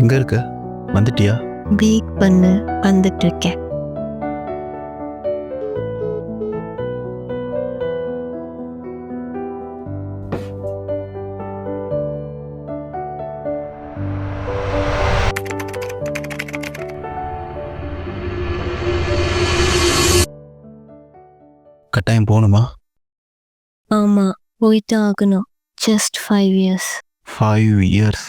எங்கே இருக்க? வந்துட்டியா? வெயிட் பண்ணு, வந்துட்டு இருக்கேன். கட்டாயம் போகணுமா? ஆமா, போயிட்டு ஆகணும். Just 5 years. 5 years.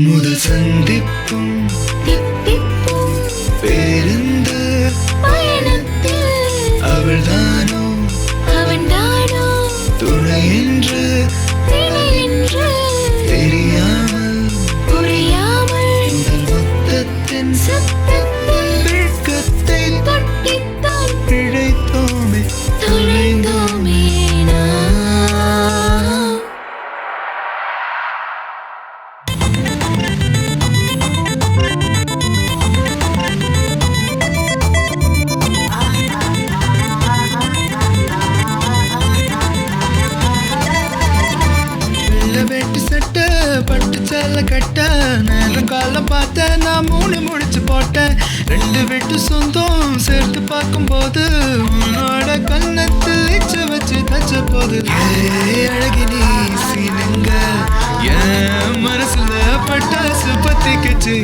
முதல் சந்திப்பும் பேருந்து பயணத்தில் அவள்தானோ துணை என்று தெரியாமல் முதல் மொத்தத்தின் வெட்கத்தை பிழைத்தோமே தொலைந்தோமே. பட்டு சேல கட்ட நேரம் காலம் பார்த்தேன், நான் 3 முடிச்சு போட்டேன். 2 வீட்டு சொந்தம் சேர்த்து பார்க்கும்போது உன்னோட கண்ணத்தில் இச்ச வச்சு தச்ச போது அழகினி சீனுங்க என் மனசுல பட்டாசு பத்திக்குச்சு.